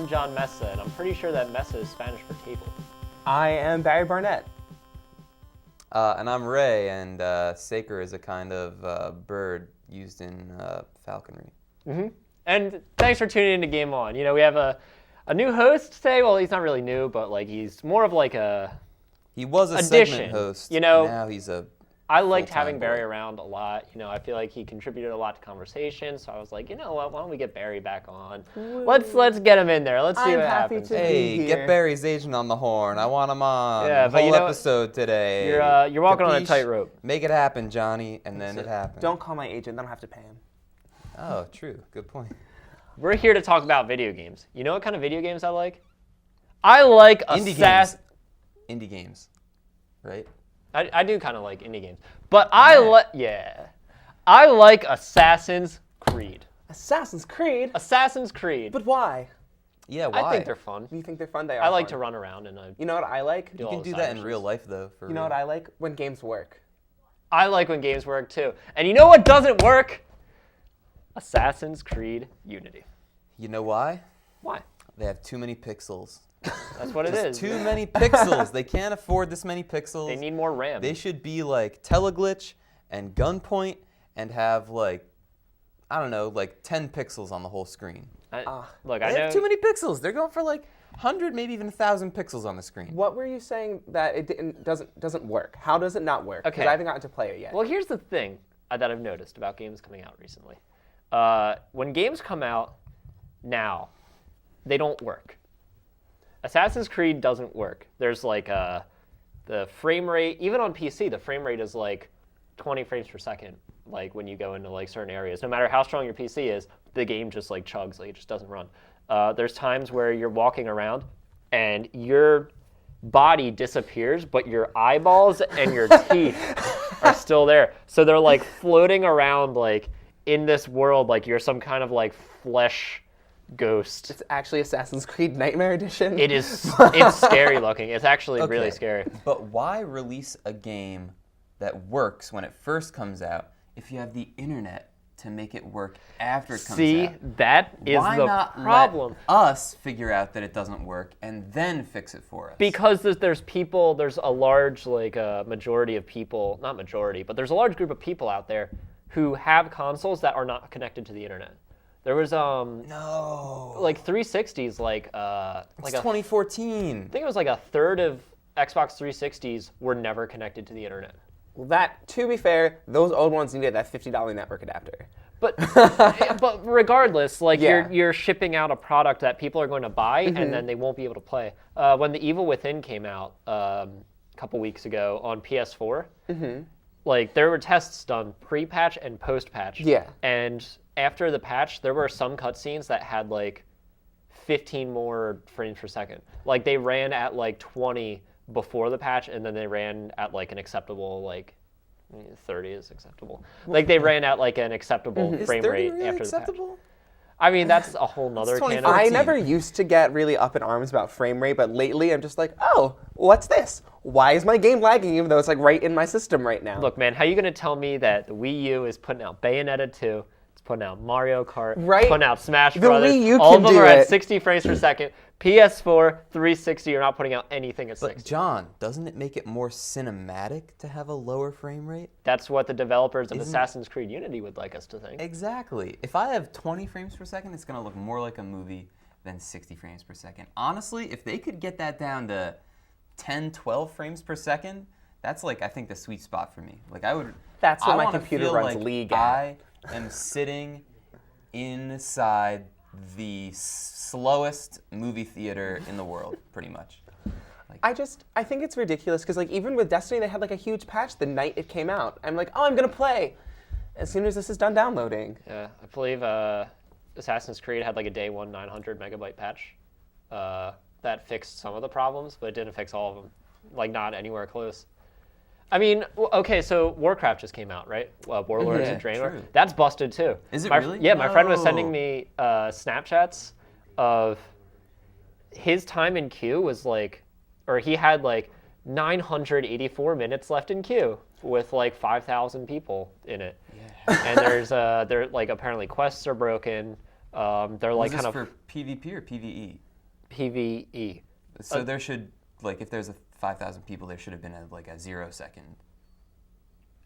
I'm John Mesa, and I'm pretty sure that Mesa is Spanish for table. I am Barry Barnett. And I'm Ray, and saker is a kind of bird used in falconry. Mm-hmm. And thanks for tuning in to Game On. You know, we have a new host today. Well, he's not really new, but like he's more of like a He was a addition. segment host. You know, now he's a I liked full-time having Barry boy. around a lot. You know, I feel like he contributed a lot to conversation. So I was like, you know what? Why don't we get Barry back on? Let's get him in there. Let's see I'm what happy happens. to- Hey, be get here. Barry's agent on the horn. I want him on. Yeah, the but whole you know, episode today. You're walking on a Capiche? tightrope. Make it happen, Johnny, and then it happened. Don't call my agent. I don't have to pay him. Oh, true. Good point. We're here to talk about video games. You know what kind of video games I like? I like Indie Assassin. games. Indie games, right? I do kind of like indie games, but I like Assassin's Creed. Assassin's Creed? Assassin's Creed. But why? Yeah, why? I think they're fun. You think they're fun? They are I like fun. to run around and You know what I like? You all can the do side that in missions. real life, though. For You know real. what I like? When games work. I like when games work too. And you know what doesn't work? Assassin's Creed Unity. You know why? Why? They have too many pixels. That's what it is. Too many pixels. They can't afford this many pixels. They need more RAM. They should be like Teleglitch and Gunpoint and have like, I don't know, like 10 pixels on the whole screen. Look, They I know. have too many pixels. They're going for like 100, maybe even 1,000 pixels on the screen. What were you saying that it doesn't work? How does it not work? Because Okay. I haven't gotten to play it yet. Well, here's the thing that I've noticed about games coming out recently. When games come out now, they don't work. Assassin's Creed doesn't work. There's like the frame rate, even on PC, the frame rate is like 20 frames per second. Like when you go into like certain areas, no matter how strong your PC is, the game just like chugs, like it just doesn't run. There's times where you're walking around and your body disappears, but your eyeballs and your teeth are still there. So they're like floating around like in this world, like you're some kind of like flesh ghost. It's actually Assassin's Creed Nightmare Edition. It is. It's scary looking. It's actually really Okay. scary. But why release a game that works when it first comes out if you have the internet to make it work after it comes See, out? that is Why the not problem. let us figure out that it doesn't work and then fix it for us? Because there's people, there's a large majority of people, not majority, but there's a large group of people out there who have consoles that are not connected to the internet. There was no. like 360s, It's like 2014. I think it was like a third of Xbox 360s were never connected to the internet. Well, that, to be fair, those old ones needed that $50 network adapter. But but regardless, like Yeah. you're shipping out a product that people are going to buy and then they won't be able to play. When The Evil Within came out a couple weeks ago on PS4, like there were tests done pre-patch and post-patch. Yeah. And after the patch, there were some cutscenes that had like 15 more frames per second. Like they ran at like 20 before the patch, and then they ran at like an acceptable 30 is acceptable. Like they ran at like an acceptable Is frame 30 rate really after acceptable? the patch. I mean, that's a whole nother can of 24. I 14. never used to get really up in arms about frame rate, but lately I'm just like, oh, what's this? Why is my game lagging even though it's like right in my system right now? Look, man, how you gonna tell me that the Wii U is putting out Bayonetta 2, it's putting out Mario Kart, Right. putting out Smash The Brothers, Wii U all can of them do are at it. 60 frames per second. PS4, 360, you're not putting out anything at But 60. John, doesn't it make it more cinematic to have a lower frame rate? That's what the developers of Isn't- Assassin's Creed Unity would like us to think. Exactly. If I have 20 frames per second, it's going to look more like a movie than 60 frames per second. Honestly, if they could get that down to 10, 12 frames per second, that's like, I think, the sweet spot for me. Like I would. That's what I my wanna computer feel runs like League at. I am sitting inside the slowest movie theater in the world, pretty much. I think it's ridiculous because like even with Destiny, they had like a huge patch the night it came out. I'm like, oh, I'm gonna play as soon as this is done downloading. Yeah, I believe Assassin's Creed had like a day one 900 megabyte patch that fixed some of the problems, but it didn't fix all of them. Like not anywhere close. I mean, okay, so Warcraft just came out, right? Warlords Yeah, of Draenor. true. That's busted too. Is it My- really? Yeah, my friend was sending No. me Snapchats of his time in queue was like, or he had like 984 minutes left in queue with like 5,000 people in it. Yeah. And they're like apparently quests are broken. They're like Is this kind of for PvP or PvE? PvE. So there should, like, if there's 5,000 people, there should have been a 0-second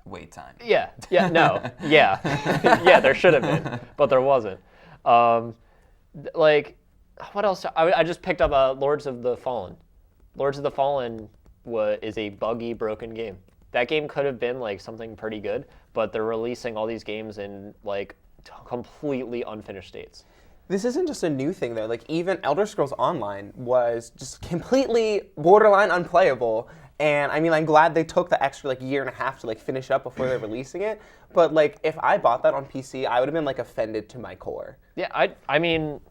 wait time. Yeah. No. Yeah. Yeah. There should have been, but there wasn't. Like, what else? I just picked up Lords of the Fallen. Lords of the Fallen is a buggy, broken game. That game could have been like something pretty good, but they're releasing all these games in like completely unfinished states. This isn't just a new thing though. Like even Elder Scrolls Online was just completely borderline unplayable. And I mean, I'm glad they took the extra like year and a half to like finish up before they're releasing it. But like, if I bought that on PC, I would have been like offended to my core. Yeah, I mean,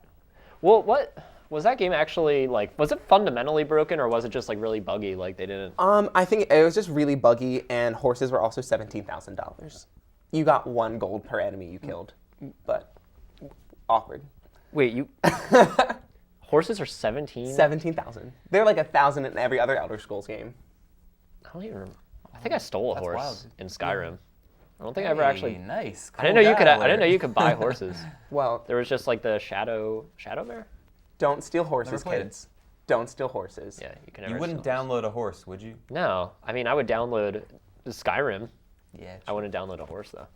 well, what was that game actually like? Was it fundamentally broken, or was it just like really buggy? Like they didn't. I think it was just really buggy, and horses were also $17,000. You got 1 gold per enemy you killed, but awkward. Wait, horses are 17? 17,000. They're like 1,000 in every other Elder Scrolls game. I don't even remember. I think I stole a That's horse wild. in Skyrim. I don't think I ever actually. Nice. I didn't know you could. I didn't know you could buy horses. Well, There was just like the shadow bear. don't steal horses, Never played it. kids. Don't steal horses. Yeah, you can never. You wouldn't steal horses. download a horse, would you? No, I mean I would download Skyrim. Yeah. I wouldn't download a horse though.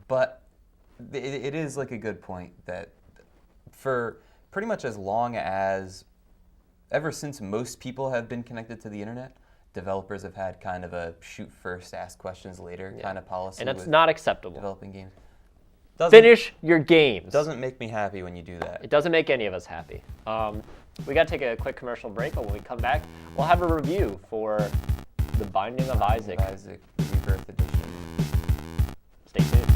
But it is like a good point that for pretty much as long as, ever since most people have been connected to the internet, developers have had kind of a shoot first, ask questions later kind of policy. And it's with not acceptable. developing games. Finish your games. Doesn't make me happy when you do that. It doesn't make any of us happy. We got to take a quick commercial break, but when we come back, we'll have a review for The Binding of Isaac. Isaac Rebirth Edition. Stay tuned.